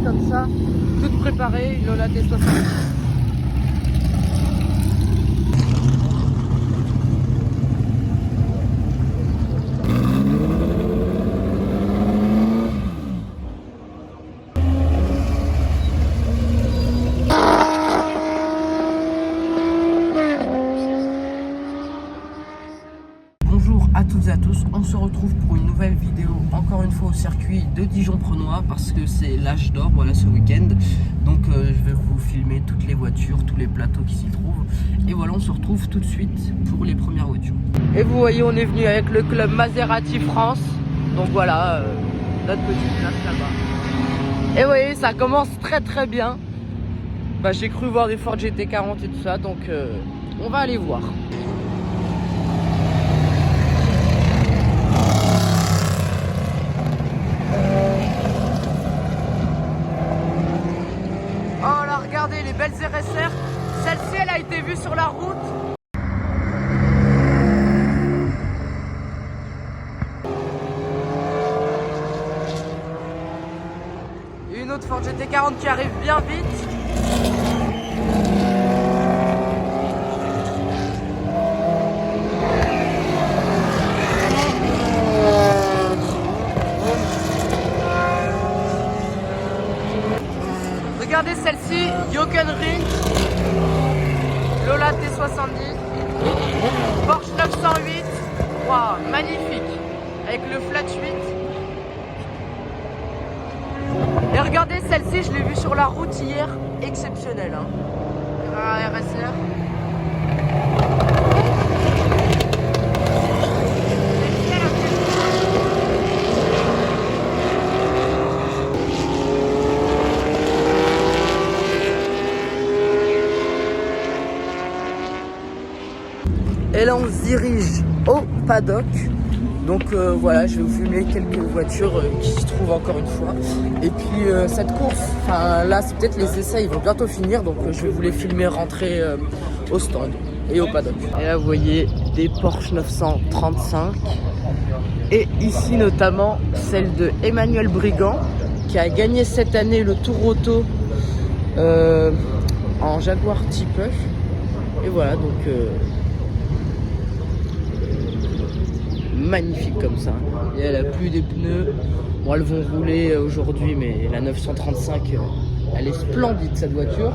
Comme ça, toute préparée, une Lola T70. Bonjour à toutes et à tous, on se retrouve pour une nouvelle vidéo, encore une fois au circuit de Dijon-Prenois parce que c'est l'âge d'or, voilà, ce week-end. Donc je vais vous filmer toutes les voitures, tous les plateaux qui s'y trouvent. Et voilà, on se retrouve tout de suite pour les premières voitures. Et vous voyez, on est venu avec le club Maserati France. Donc voilà, notre petite place là-bas. Et vous voyez, ça commence très très bien. Bah, j'ai cru voir des Ford GT40 et tout ça, donc on va aller voir. Oh là, regardez les belles RSR. Celle-ci, elle a été vue sur la route. Et une autre Ford GT40 qui arrive bien vite. Regardez celle-ci, Jökenring, Lola T70, Porsche 908, waouh, magnifique, avec le flat 8. Et regardez celle-ci, je l'ai vue sur la route hier, exceptionnelle. Hein. RSR. Et là on se dirige au paddock. Donc voilà, je vais vous filmer quelques voitures qui se trouvent encore une fois. Et puis cette course, enfin là c'est peut-être les essais, ils vont bientôt finir. Donc je vais vous les filmer rentrer au stand et au paddock. Et là vous voyez des Porsche 935. Et ici notamment celle de Emmanuel Brigand qui a gagné cette année le Tour Auto en Jaguar Type-E. Et voilà donc... magnifique comme ça. Et elle a plus des pneus. Bon, elles vont rouler aujourd'hui, mais la 935, elle est splendide cette voiture.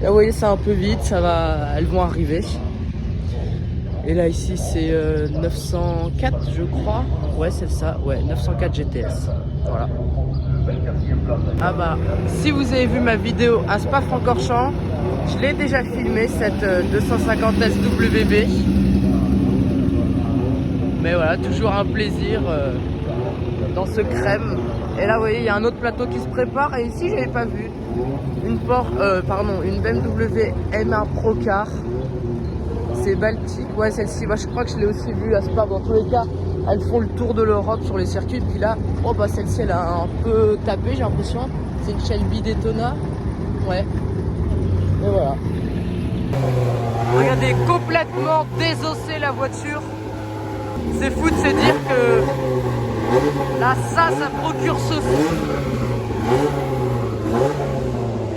Là, vous voyez, c'est un peu vite, ça va, elles vont arriver. Et là, ici, c'est 904, je crois. Ouais, c'est ça. Ouais, 904 GTS. Voilà. Ah bah, si vous avez vu ma vidéo à Spa-Francorchamps, je l'ai déjà filmé cette 250 SWB. Mais voilà, toujours un plaisir dans ce crème. Et là, vous voyez, il y a un autre plateau qui se prépare. Et ici, je n'avais pas vu une une BMW M1 Procar. C'est Baltique. Ouais, celle-ci, bah, je crois que je l'ai aussi vue à Spa. Dans tous les cas, elles font le tour de l'Europe sur les circuits. Puis là, oh, bah, celle-ci, elle a un peu tapé, j'ai l'impression. C'est une Shelby Daytona. Ouais. Et voilà. Regardez, complètement désossée la voiture. C'est fou de se dire que là, ça procure ce fou.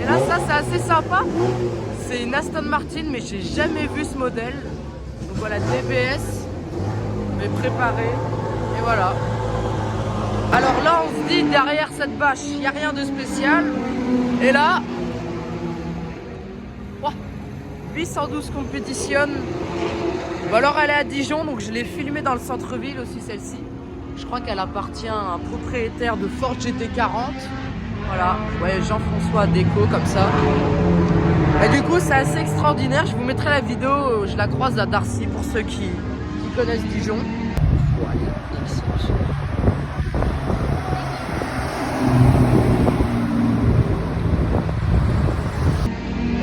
Et là, ça, c'est assez sympa. C'est une Aston Martin, mais j'ai jamais vu ce modèle. Donc voilà, DBS, mais préparé. Et voilà. Alors là, on se dit, derrière cette bâche, il n'y a rien de spécial. Et là, 812 Competition. Bon, alors elle est à Dijon, donc je l'ai filmée dans le centre-ville aussi celle-ci. Je crois qu'elle appartient à un propriétaire de Ford GT40. Voilà, ouais, Jean-François Déco comme ça. Et du coup c'est assez extraordinaire, je vous mettrai la vidéo, je la croise à Darcy pour ceux qui connaissent Dijon. Voilà,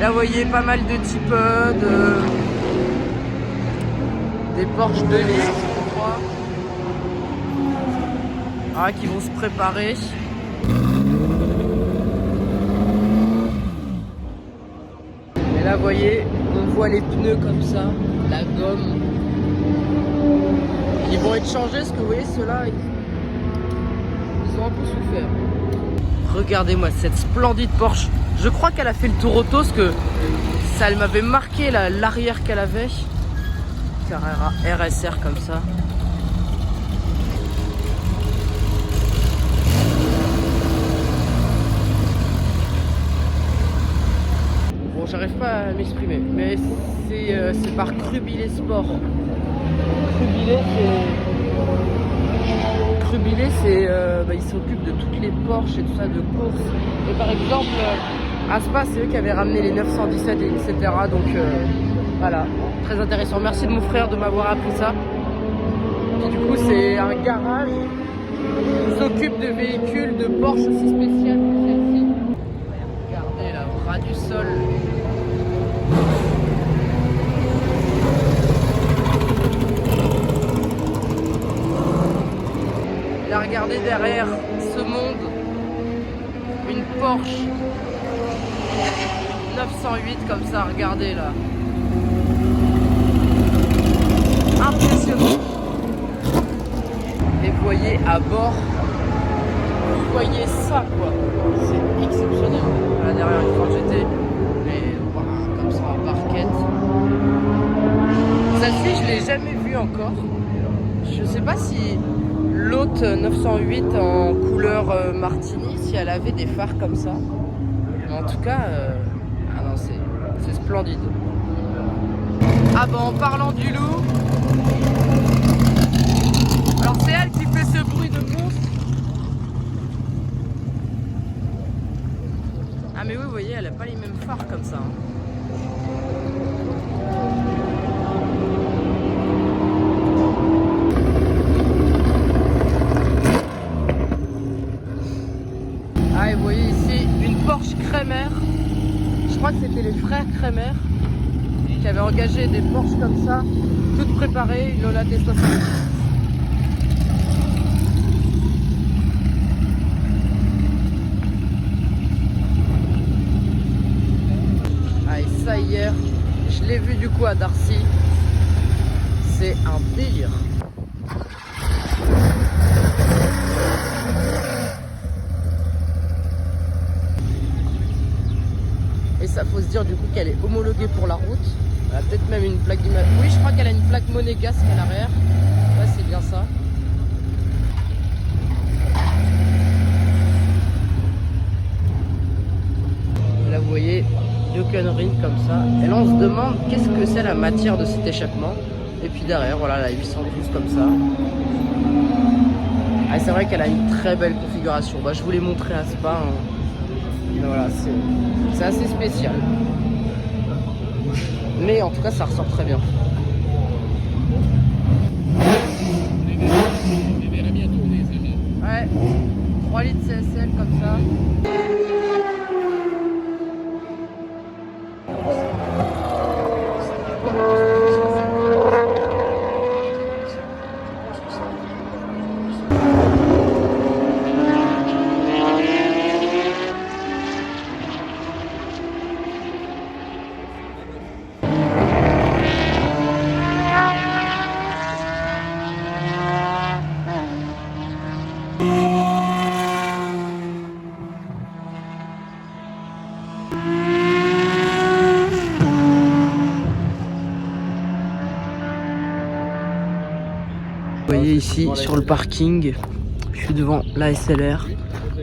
là vous voyez pas mal de types des Porsche 2 litres, je crois. Ah, qui vont se préparer. Et là, vous voyez, on voit les pneus comme ça, la gomme. Ils vont être changés, parce que vous voyez, ceux-là, ils ont un peu souffert. Regardez-moi cette splendide Porsche. Je crois qu'elle a fait le tour auto parce que ça, elle m'avait marqué l'arrière qu'elle avait. Carrera RSR comme ça. Bon, j'arrive pas à m'exprimer, mais c'est par Crubilé Sport. Crubilé, il s'occupe de toutes les Porsche et tout ça, de courses. Et par exemple, Aspa, c'est eux qui avaient ramené les 917, etc. Donc voilà, très intéressant. Merci de mon frère de m'avoir appris ça. Et du coup, c'est un garage qui s'occupe de véhicules, de Porsche aussi spéciales que celle-ci. Regardez là, au ras du sol. Et là, regardez derrière ce monde, une Porsche 908 comme ça, regardez là. Impressionnant. Et vous voyez à bord, vous voyez ça quoi, c'est exceptionnel. Là derrière une fois j'étais, mais voilà, comme ça en barquette. Celle-ci je l'ai jamais vue encore. Je sais pas si l'autre 908 en couleur martini, si elle avait des phares comme ça. Mais en tout cas, ah non, c'est splendide. Ah bah en parlant du loup, alors c'est elle qui fait ce bruit de monstre. Ah mais oui, vous voyez, elle a pas les mêmes phares comme ça. Hein. Ah et vous voyez ici une Porsche Kremer. Je crois que c'était les frères Kremer qui avaient engagé des Porsche comme ça, toutes préparées, une Lola T70. Ah et ça hier, je l'ai vu du coup à Darcy. C'est un délire. Et ça faut se dire du coup qu'elle est homologuée pour la route. Elle a peut-être même une plaque d'image. Oui, je crois qu'elle a une plaque monégasque à l'arrière. Ouais, c'est bien ça. Là, vous voyez, Yukon Ring comme ça. Et là, on se demande qu'est-ce que c'est la matière de cet échappement. Et puis derrière, voilà, la 812 comme ça. Ah, c'est vrai qu'elle a une très belle configuration. Bah, je vous l'ai montré à Spa. Hein. Mais voilà, c'est assez spécial. Mais en tout cas, ça ressort très bien. Ouais, 3 litres CSL comme ça. Vous voyez ici sur le parking, je suis devant la SLR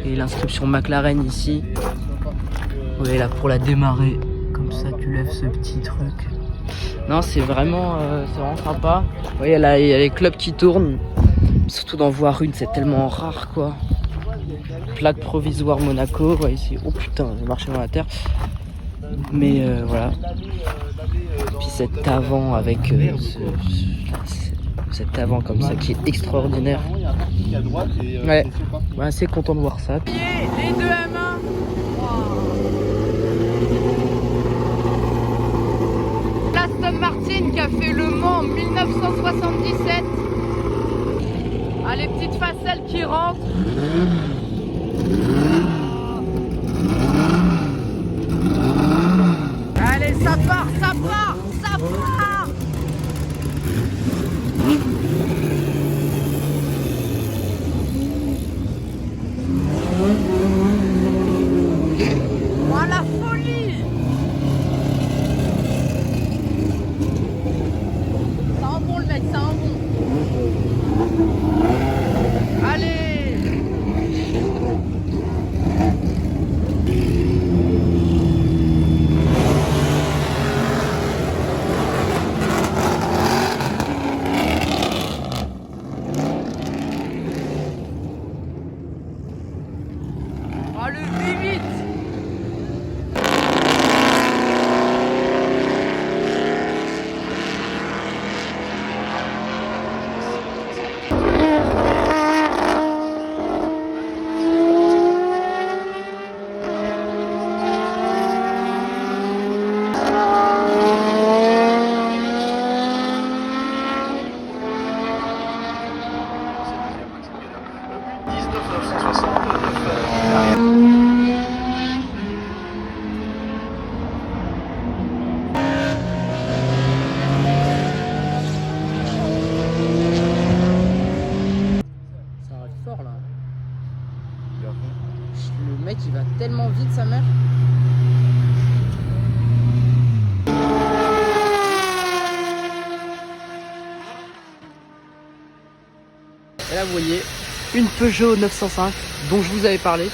et l'inscription McLaren ici. Vous voyez là pour la démarrer, comme ça tu lèves ce petit truc. Non, c'est vraiment sympa. Vous voyez là il y a les clubs qui tournent, surtout d'en voir une, c'est tellement rare quoi. Plaque provisoire Monaco, ouais, ici. Oh putain, j'ai marché dans la terre. Mais voilà. Puis cet avant avec cet avant comme ça qui est extraordinaire. Ouais, assez content de voir ça. Les deux M1. Aston Martin qui a fait Le Mans en 1977. Ah, les petites facelles qui rentrent. Allez, ça part, ça part, ça part. tellement vite sa mère. Et là vous voyez une Peugeot 905 dont je vous avais parlé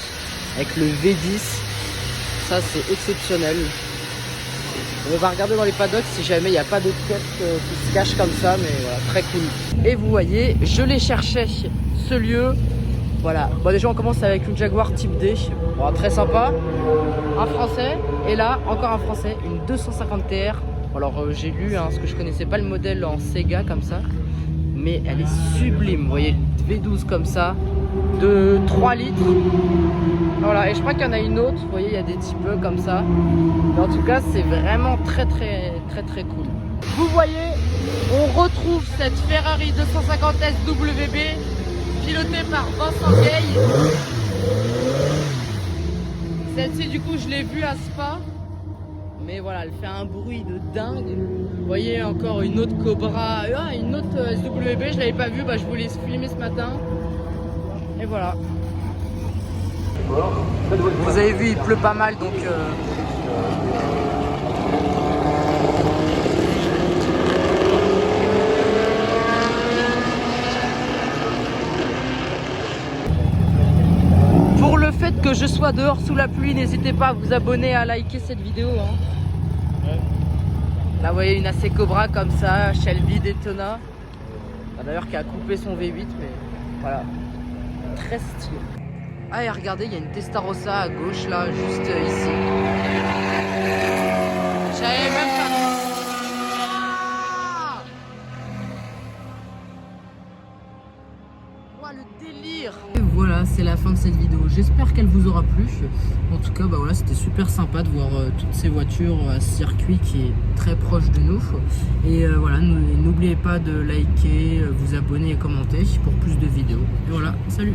avec le V10. Ça c'est exceptionnel. On va regarder dans les paddocks si jamais il n'y a pas d'autres pièces qui se cachent comme ça, mais voilà, très cool. Et vous voyez, je les cherchais, ce lieu. Voilà, bon déjà on commence avec une Jaguar Type D, bon, très sympa, un français, et là encore un français, une 250 TR. Alors j'ai lu, parce que je connaissais pas le modèle en Sega comme ça, mais elle est sublime, vous voyez, V12 comme ça, de 3 litres. Voilà, et je crois qu'il y en a une autre, vous voyez, il y a des petits peu comme ça. Mais en tout cas, c'est vraiment très cool. Vous voyez, on retrouve cette Ferrari 250 SWB pilotée par Vincent Vieille. Celle-ci, du coup, je l'ai vue à Spa. Mais voilà, elle fait un bruit de dingue. Vous voyez, encore une autre Cobra, une autre SWB, je l'avais pas vue, je vous l'ai filmé ce matin. Et voilà. Vous avez vu, il pleut pas mal, donc pour le fait que je sois dehors sous la pluie, n'hésitez pas à vous abonner, à liker cette vidéo. Là vous voyez une AC Cobra comme ça, Shelby Daytona. D'ailleurs qui a coupé son V8, mais voilà, très stylé. Ah et regardez, il y a une Testarossa à gauche là, juste ici. J'avais même pas vu. Ouah, le délire. Et voilà, c'est la fin de cette vidéo. J'espère qu'elle vous aura plu. En tout cas, voilà, c'était super sympa de voir toutes ces voitures à ce circuit qui est très proche de nous. Et voilà, n'oubliez pas de liker, vous abonner et commenter pour plus de vidéos. Et voilà, salut.